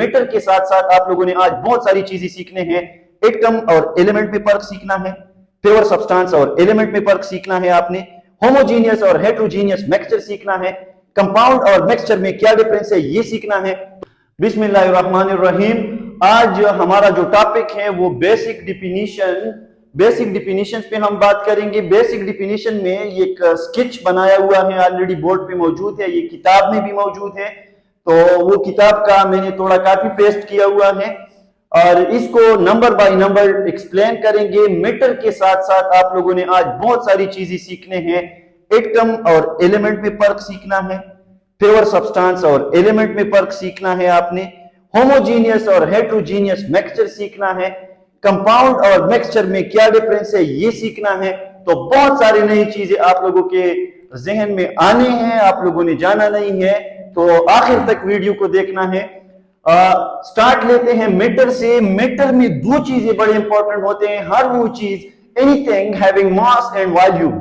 Metre के साथ साथ आप लोगों ने आज बहुत सारी चीजें सीखने हैं। एटम और एलिमेंट में फर्क सीखना है, प्योर सब्सटेंस और एलिमेंट में फर्क सीखना है आपने, होमोजीनियस और हेट्रोजीनियस मिक्सचर सीखना है, कंपाउंड और मिक्सचर में क्या डिफरेंस है ये सीखना है। बिस्मिल्लाहिर्रहमानिर्रहीम। आज हमारा जो टॉपिक है वो बेसिक डिफिनीशन पे हम बात करेंगे। बेसिक डिफिनीशन में एक स्केच बनाया हुआ है, ऑलरेडी बोर्ड पे मौजूद है, ये किताब में भी मौजूद है, तो वो किताब का मैंने थोड़ा कॉपी पेस्ट किया हुआ है और इसको नंबर बाय नंबर एक्सप्लेन करेंगे। मीटर के साथ साथ आप लोगों ने आज बहुत सारी चीजें सीखने हैं। एटम और एलिमेंट में फर्क सीखना है, प्योर सब्सटेंस और एलिमेंट में फर्क सीखना है आपने, होमोजीनियस और हेट्रोजीनियस मिक्सचर सीखना है, कंपाउंड और मिक्सचर में क्या डिफरेंस है ये सीखना है। तो बहुत सारी नई चीजें आप लोगों के जहन में आने हैं, आप लोगों ने जाना नहीं है, तो आखिर तक वीडियो को देखना है। स्टार्ट लेते हैं मीटर से। मीटर में दो चीजें बड़े इंपॉर्टेंट होते हैं। हर वो चीज, anything having mass and volume,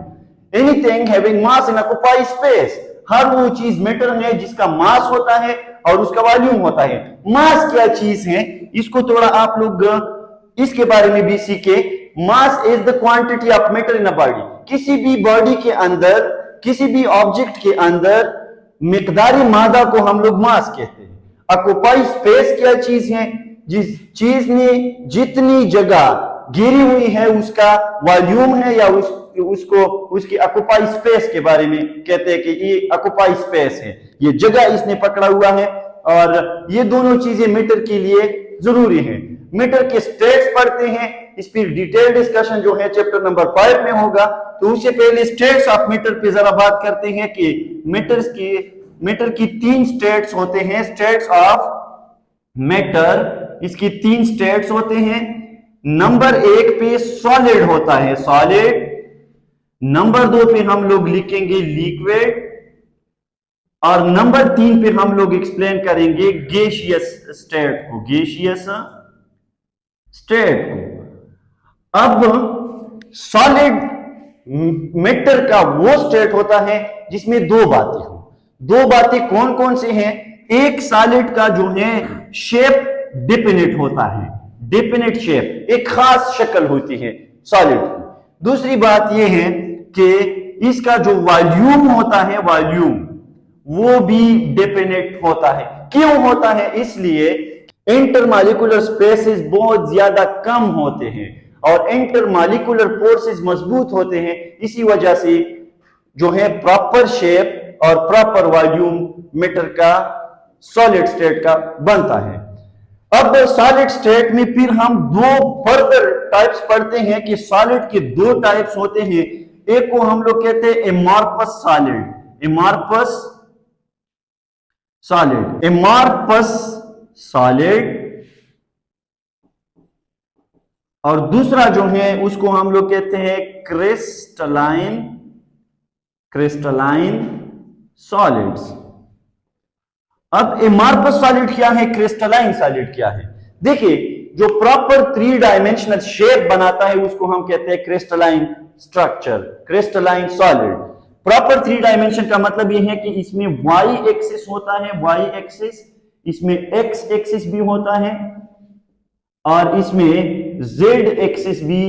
anything having mass and occupy space, हर वो चीज मीटर है जिसका मास होता है और उसका वॉल्यूम होता है। मास क्या चीज है, इसको थोड़ा आप लोग इसके बारे में भी सीखे। Mass is the quantity of matter in a body. किसी भी बॉडी के अंदर, किसी भी ऑब्जेक्ट के अंदर मिकदारी मादा को हम लोग मास कहते हैं। ऑक्यूपाई स्पेस क्या चीज है, जिस चीज ने जितनी जगह घेरी हुई है उसका वॉल्यूम है, या उसको उसकी ऑक्यूपाई स्पेस के बारे में कहते हैं कि ये ऑक्यूपाई स्पेस है, ये जगह इसने पकड़ा हुआ है। और ये दोनों चीजें मीटर के लिए जरूरी है। मीटर के स्टेट्स पढ़ते हैं, इस पर डिटेल डिस्कशन जो है चैप्टर नंबर 5 में होगा। तो उससे पहले स्टेट्स ऑफ मीटर पे जरा बात करते हैं कि मीटर की 3 स्टेट्स होते हैं। स्टेट्स ऑफ मीटर, इसकी 3 स्टेट्स होते हैं। नंबर 1 पे सॉलिड होता है, सॉलिड। नंबर 2 पे हम लोग लिखेंगे लिक्विड, और नंबर 3 पे हम लोग एक्सप्लेन करेंगे गैसियस स्टेट को, गैसियस स्टेट को। अब सॉलिड मैटर का वो स्टेट होता है जिसमें दो बातें हो। दो बातें कौन कौन से हैं? एक सॉलिड का जो है शेप डिफिनिट होता है, डिफिनिट शेप, एक खास शक्ल होती है सॉलिड की। दूसरी बात यह है कि इसका जो वॉल्यूम होता है, वॉल्यूम वो भी डेफिनेट होता है। क्यों होता है? इसलिए इंटरमॉलिक्यूलर स्पेसेस बहुत ज्यादा कम होते हैं और इंटरमॉलिक्यूलर फोर्सेस मजबूत होते हैं। इसी वजह से जो है प्रॉपर शेप और प्रॉपर वॉल्यूम मीटर का सॉलिड स्टेट का बनता है। अब सॉलिड स्टेट में फिर हम दो फर्दर टाइप्स पढ़ते हैं कि सॉलिड के दो टाइप्स होते हैं। एक को हम लोग कहते हैं amorphous solid, amorphous solid, amorphous solid, और दूसरा जो है उसको हम लोग कहते हैं क्रिस्टलाइन, क्रिस्टलाइन सॉलिड्स। अब एमॉर्फस सॉलिड क्या है, क्रिस्टलाइन सॉलिड क्या है? देखिए, जो प्रॉपर 3 डायमेंशनल शेप बनाता है उसको हम कहते हैं crystalline structure, crystalline solid. Proper 3 dimension का मतलब यह है कि इसमें वाई एक्सिस होता है, वाई एक्सिस, इसमें एक्स एक्सिस भी होता है और इसमें जेड एक्सिस भी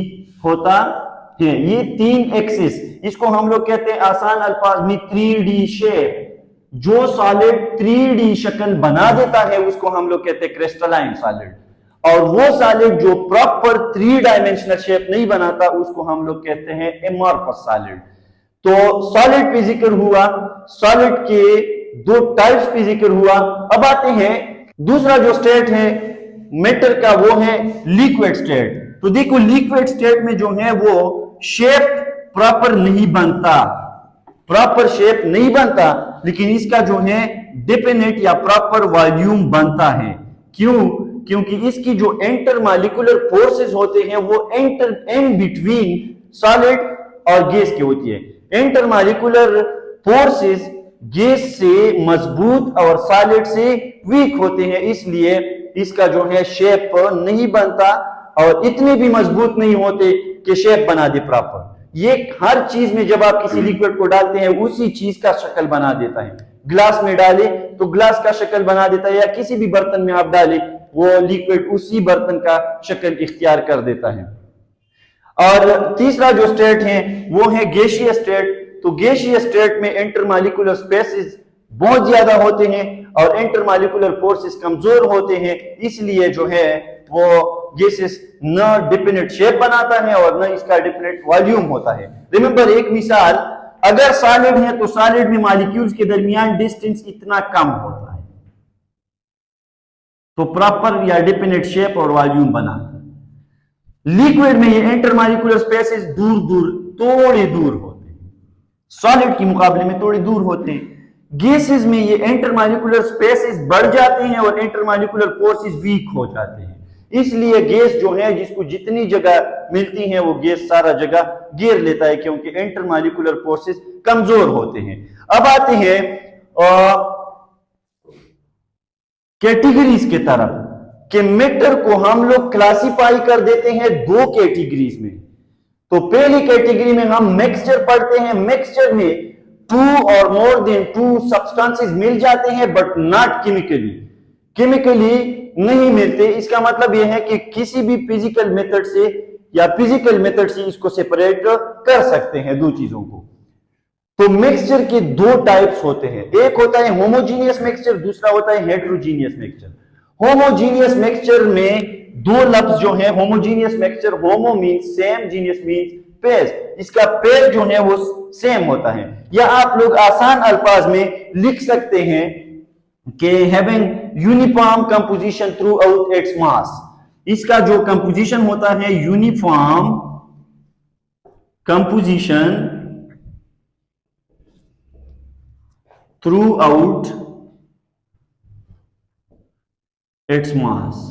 होता है। ये 3 एक्सिस, इसको हम लोग कहते हैं आसान अल्फाज में 3D शेप। जो सॉलिड 3D शक्ल बना देता है उसको हम लोग कहते हैं क्रिस्टलाइन सॉलिड, और वो सॉलिड जो प्रॉपर 3 डायमेंशनल शेप नहीं बनाता उसको हम लोग कहते हैं एमॉर्फस सॉलिड। तो सॉलिड पे जिक्र हुआ, सॉलिड के 2 टाइप्स पे जिक्र हुआ। अब आते हैं दूसरा जो स्टेट है मैटर का, वो है लिक्विड स्टेट। तो देखो, लिक्विड स्टेट में जो है वो शेप प्रॉपर नहीं बनता, प्रॉपर शेप नहीं बनता, लेकिन इसका जो है डेफिनेट या प्रॉपर वॉल्यूम बनता है। क्यों? क्योंकि इसकी जो इंटरमॉलिक्यूलर फोर्सेस होते हैं वो इन बिटवीन सॉलिड और गैस की होती है। इंटरमॉलिक्यूलर फोर्सेस गैस से मजबूत और सॉलिड से वीक होते हैं, इसलिए इसका जो है शेप नहीं बनता और इतने भी मजबूत नहीं होते कि शेप बना दे प्रॉपर। ये हर चीज में जब आप किसी लिक्विड को डालते हैं उसी चीज का शक्ल बना देता है। ग्लास में डाले तो ग्लास का शक्ल बना देता है, या किसी भी बर्तन में आप डाले वो लिक्विड उसी बर्तन का शक्ल इख्तियार कर देता है। और तीसरा जो स्टेट है वो है गैसियस स्टेट। तो गैसियस स्टेट में इंटरमॉलिक्यूलर स्पेसेस बहुत ज्यादा होते हैं और इंटरमॉलिक्यूलर फोर्सेस कमजोर होते हैं, इसलिए जो है वो गैसेस न डिफिनिट शेप बनाता है और न इसका डिफिनिट वॉल्यूम होता है। रिमेंबर, एक मिसाल, अगर सॉलिड है तो सॉलिड में मॉलिक्यूल्स के दरमियान डिस्टेंस इतना कम होता है तो प्रॉपर या डिफिनिट शेप और वॉल्यूम बनाता है। लिक्विड में ये इंटरमॉलिक्यूलर स्पेसेस दूर दूर थोड़े दूर होते हैं, सॉलिड के मुकाबले में थोड़े दूर होते हैं। गैसेस में ये इंटरमॉलिक्यूलर स्पेसेस बढ़ जाते हैं और इंटरमॉलिक्यूलर फोर्सेस वीक हो जाते हैं, इसलिए गैस जो है जिसको जितनी जगह मिलती है वो गैस सारा जगह घेर लेता है क्योंकि इंटरमॉलिक्यूलर फोर्सेस कमजोर होते हैं। अब आते हैं कैटेगरीज के तरफ कि मैटर को हम लोग क्लासिफाई कर देते हैं दो कैटेगरीज में। तो पहली कैटेगरी में हम मिक्सचर पढ़ते हैं। मिक्सचर में 2 और मोर देन 2 सब्सटेंसेस मिल जाते हैं बट नॉट केमिकली, केमिकली नहीं मिलते। इसका मतलब यह है कि किसी भी फिजिकल मेथड से या फिजिकल मेथड से इसको सेपरेट कर सकते हैं दो चीजों को। तो मिक्सचर के दो टाइप्स होते हैं, एक होता है होमोजीनियस मिक्सचर, दूसरा होता है हेटेरोजीनियस मिक्सचर। होमोजीनियस मिक्सचर में दो लफ्ज जो है homogeneous mixture, homo means same, genius means page, इसका पेज जो है वो सेम होता है। या आप लोग आसान अल्फाज में लिख सकते हैं कि having uniform composition through out its mass, इसका जो कंपोजिशन होता है uniform composition through out its mass.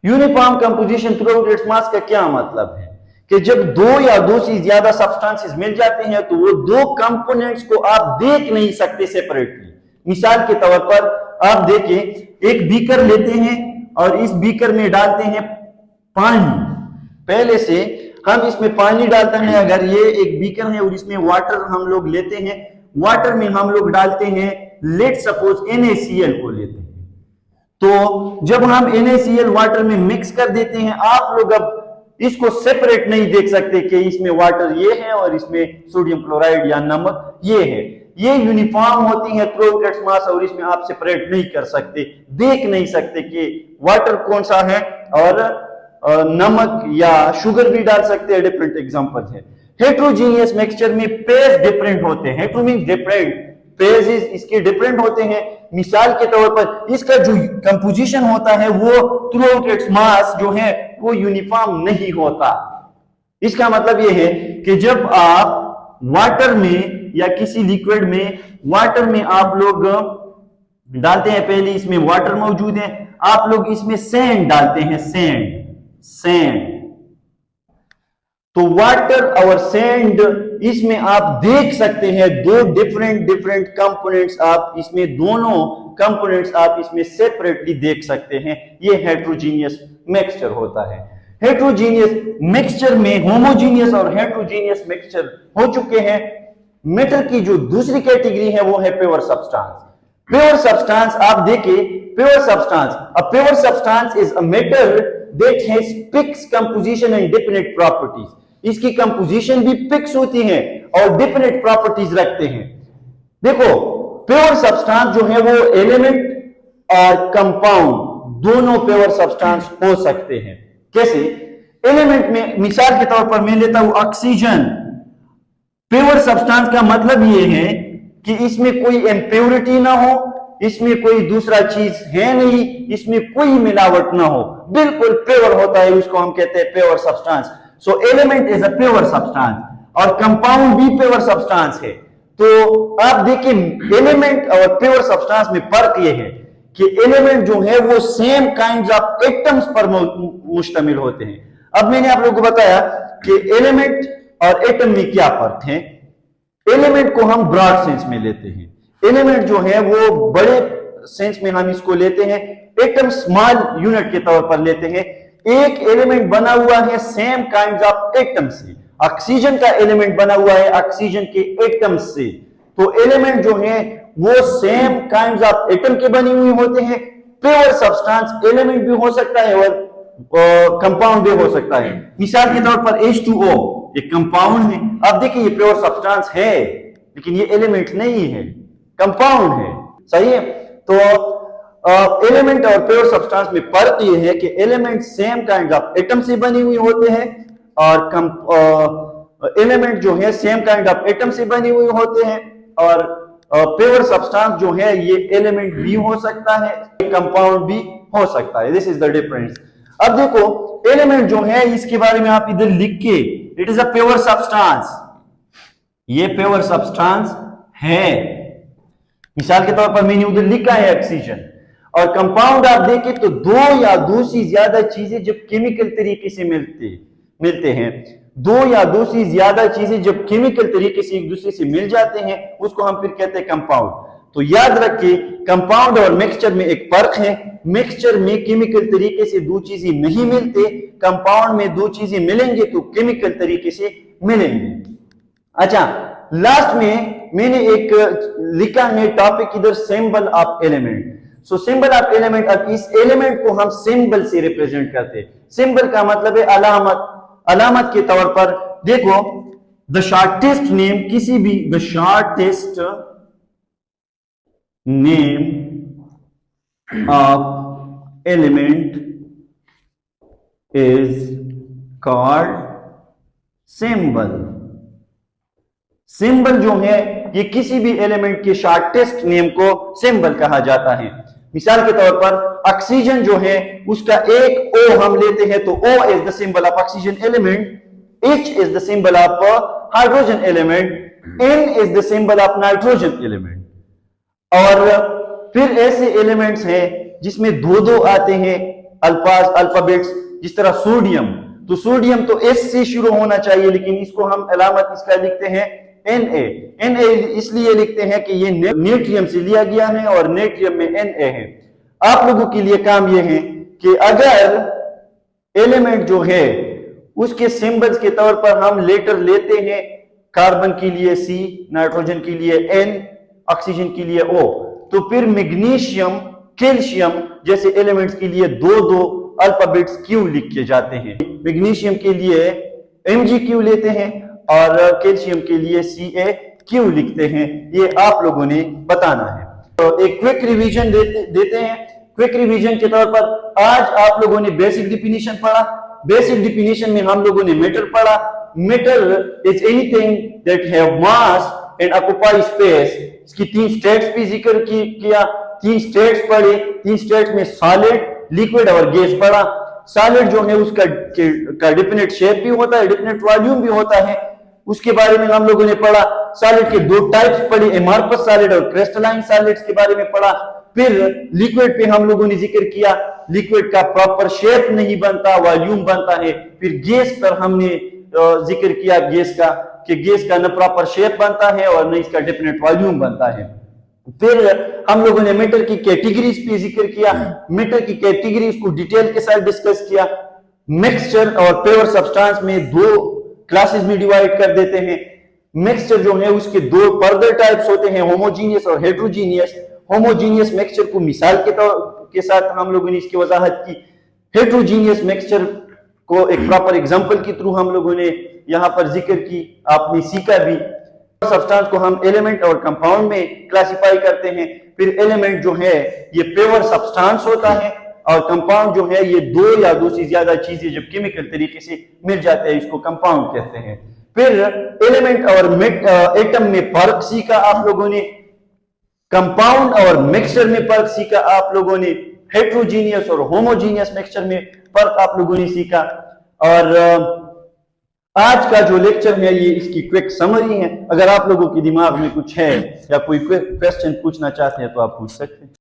Uniform composition through out its mass का क्या मतलब है कि जब दो या दो से ज्यादा सब्सटेंसेस मिल जाते हैं तो वो दो कंपोनेंट्स को आप देख नहीं सकते सेपरेटली। मिसाल के तौर पर आप देखें, एक बीकर लेते हैं और इस बीकर में डालते हैं पानी। पहले से हम इसमें पानी डालते हैं, अगर ये एक बीकर है और इसमें वाटर हम लोग लेते हैं, वाटर में हम लोग डालते हैं लेट सपोज NaCl को लेते हैं। तो जब हम NaCl वाटर में मिक्स कर देते हैं, आप लोग अब इसको सेपरेट नहीं देख सकते कि इसमें वाटर ये है और इसमें सोडियम क्लोराइड या नमक ये है। ये यूनिफॉर्म होती है थ्रू आउट इट्स मास और इसमें आप सेपरेट नहीं कर सकते, देख नहीं सकते कि वाटर कौन सा है और नमक या शुगर भी डाल सकते हैं, डिफरेंट एग्जांपल है। हेटेरोजीनियस मिक्सचर में पेज डिफरेंट होते हैं, हेटेरो मींस डिफरेंट, पेजेस इसके डिफरेंट होते हैं। मिसाल के तौर पर इसका जो कंपोजिशन होता है वो थ्रू आउट इट्स मास जो है वो यूनिफॉर्म नहीं होता। इसका मतलब यह है कि जब आप वाटर में या किसी लिक्विड में, वाटर में आप लोग डालते हैं, पहले इसमें वाटर मौजूद है, आप लोग इसमें सैंड डालते हैं, सैंड। तो वाटर और सैंड, इसमें आप देख सकते हैं दो डिफरेंट कंपोनेंट्स, आप इसमें दोनों कंपोनेंट्स आप इसमें सेपरेटली देख सकते हैं। ये हेटेरोजीनियस मिक्सचर होता है। हेटेरोजीनियस मिक्सचर में होमोजीनियस और हेटेरोजीनियस मिक्सचर हो चुके हैं। मेटर की जो दूसरी कैटेगरी है वो है प्योर सब्सटेंस। प्योर सब्सटेंस आप देखिए, pure substance, a pure substance is a matter that has fix composition and definite properties. इसकी कंपोजिशन भी फिक्स होती है और डेफिनेट प्रॉपर्टीज रखते हैं। देखो, प्योर सब्सटेंस जो है वो एलिमेंट और कंपाउंड दोनों प्योर सब्सटेंस हो सकते हैं। कैसे? एलिमेंट में मिसाल के तौर पर मैं लेता हूं ऑक्सीजन। प्योर सब्सटेंस का मतलब यह है कि इसमें कोई इम्प्योरिटी ना हो, इसमें कोई दूसरा चीज है नहीं, इसमें कोई मिलावट ना हो, बिल्कुल प्योर होता है, उसको हम कहते हैं pure substance. So element is a pure substance और कंपाउंड भी प्योर सब्सटेंस है। तो आप देखिए, एलिमेंट और प्योर सब्सटेंस में फर्क यह है कि एलिमेंट जो है वो सेम काइंड्स ऑफ एटम्स पर मुश्तमिल होते हैं। अब मैंने आप लोगों को बताया कि एलिमेंट और एटम में क्या फर्क है। एलिमेंट को हम ब्रॉड सेंस में लेते हैं, एलिमेंट जो है वो बड़े सेंस में हम इसको लेते हैं, एटम स्मॉल यूनिट के तौर पर लेते हैं। एक एलिमेंट बना हुआ है सेम काइंड्स ऑफ एटम से ऑक्सीजन का एलिमेंट बना हुआ है ऑक्सीजन के एटम से, तो एलिमेंट जो है वो सेम काइंड्स ऑफ एटम के बने हुए होते हैं। प्योर सब्सटेंस एलिमेंट भी हो सकता है और कंपाउंड भी हो सकता है। मिसाल के तौर पर H2O एक कंपाउंड है। अब देखिए ये प्योर सब्सटेंस है लेकिन ये एलिमेंट नहीं है, कंपाउंड है, सही है। तो एलिमेंट और प्योर सब्सटेंस में फर्क ये है कि element same kind of atom से बने हुए होते हैं और एलिमेंट जो है सेम काइंड ऑफ एटम से बने हुए होते हैं, और प्योर सब्सटेंस जो है ये एलिमेंट भी हो सकता है, कंपाउंड भी हो सकता है। This is the difference. अब देखो एलिमेंट जो है इसके बारे में आप इधर लिख के, it is a pure substance, ये प्योर सब्सटेंस है। मिसाल के तौर पर मैंने उधर लिखा है ऑक्सीजन। और कंपाउंड आप देखें तो दो या दो से ज्यादा चीजें जब केमिकल तरीके से मिलते हैं, दो या दो से ज्यादा चीजें जब केमिकल तरीके से एक दूसरे से मिल जाते हैं उसको हम फिर कहते हैं कंपाउंड। तो याद रखिए कंपाउंड और मिक्सचर में एक फर्क है। मिक्सचर में केमिकल तरीके से दो चीजें नहीं मिलते, कंपाउंड में दो चीजें मिलेंगे तो केमिकल तरीके से मिलेंगे। अच्छा, लास्ट में मैंने एक लिखा है टॉपिक इधर, symbol of element. So symbol of element, अब इस एलिमेंट को हम सिंबल से रिप्रेजेंट करते हैं। सिंबल का मतलब है अलामत। अलामत के तौर पर देखो द शॉर्टेस्ट नेम, किसी भी the shortest name of element is called symbol. Symbol जो है ये किसी भी एलिमेंट के शॉर्टेस्ट नेम को सिंबल कहा जाता है। मिसाल के तौर पर ऑक्सीजन जो है उसका एक O हम लेते हैं तो O is the symbol of oxygen element, H is the symbol of hydrogen element, N is the symbol of nitrogen element. और फिर ऐसे एलिमेंट्स हैं जिसमें दो दो आते हैं अल्फाबेट्स, जिस तरह सोडियम। तो सोडियम तो S से शुरू होना चाहिए लेकिन इसको हम अलामत इसका लिखते हैं Na इसलिए लिखते हैं कि ये नेट्रियम से लिया गया है और नेट्रियम में Na है। आप लोगों के लिए काम ये है कि अगर एलिमेंट जो है उसके सिंबल्स के तौर पर हम लेटर लेते हैं, कार्बन के लिए C, नाइट्रोजन के लिए N, ऑक्सीजन के लिए O, तो फिर मैग्नीशियम, कैल्शियम जैसे एलिमेंट्स के लिए दो दो अल्फाबेट्स Q लिखे जाते हैं। मैग्नीशियम के लिए MgQ लेते हैं और कैल्शियम के लिए CaQ लिखते हैं। ये आप लोगों ने बताना है। तो एक क्विक रिवीजन देते हैं। क्विक रिवीजन के तौर पर आज आप लोगों ने बेसिक डिफिनीशन पढ़ा। बेसिक डिफिनीशन में हम लोगों ने मैटर पढ़ा। Matter is anything that have mass and occupy space. इसकी तीन स्टेट्स भी जिक्र किया, तीन स्टेट्स पढ़े। तीन स्टेट्स में सॉलिड, लिक्विड और गैस पढ़ा। सॉलिड जो है उसका डेफिनेट शेप भी होता है, डेफिनेट वॉल्यूम भी होता है, उसके बारे में हम लोगों ने पढ़ा। सॉलिड के दो टाइप्स पढ़े, एमॉर्फस सॉलिड और क्रिस्टलाइन सॉलिड्स के बारे में पढ़ा। फिर लिक्विड पे हम लोगों ने जिक्र किया, लिक्विड का प्रॉपर शेप नहीं बनता, वॉल्यूम बनता है। फिर गैस पर हमने जिक्र किया गैस का, कि गैस का न प्रॉपर शेप बनता है और न इसका डेफिनेट वॉल्यूम बनता है। फिर हम लोगों ने मेटल की कैटेगरीज पे जिक्र किया, मेटल की कैटेगरीज को डिटेल के साथ डिस्कस किया। मिक्सचर और प्योर सब्सटेंस में दो क्लासेस में डिवाइड कर देते हैं। मिक्सचर जो है उसके दो फर्दर टाइप्स होते हैं, होमोजीनियस और हेट्रोजीनियस। होमोजीनियस मिक्सचर को मिसाल के साथ हम लोगों ने इसकी वजाहत की। हेट्रोजीनियस मिक्सचर को एक प्रॉपर एग्जांपल के थ्रू हम लोगों ने यहाँ पर जिक्र की, आपने सीखा भी। सब्सटेंस को हम एलिमेंट और कंपाउंड में क्लासिफाई करते हैं। फिर एलिमेंट जो है ये प्योर सब्सटेंस होता है और कंपाउंड जो है ये दो या दो से ज्यादा चीजें जब केमिकल तरीके से मिल जाते हैं इसको कंपाउंड कहते हैं। फिर एलिमेंट और एटम में फर्क सीखा आप लोगों ने, कंपाउंड और मिक्सचर में फर्क सीखा आप लोगों ने, हेट्रोजीनियस और होमोजीनियस मिक्सचर में फर्क आप लोगों ने सीखा। और आज का जो लेक्चर है ये इसकी क्विक समरी है। अगर आप लोगों के दिमाग में कुछ है या कोई क्वेश्चन पूछना चाहते हैं तो आप पूछ सकते हैं।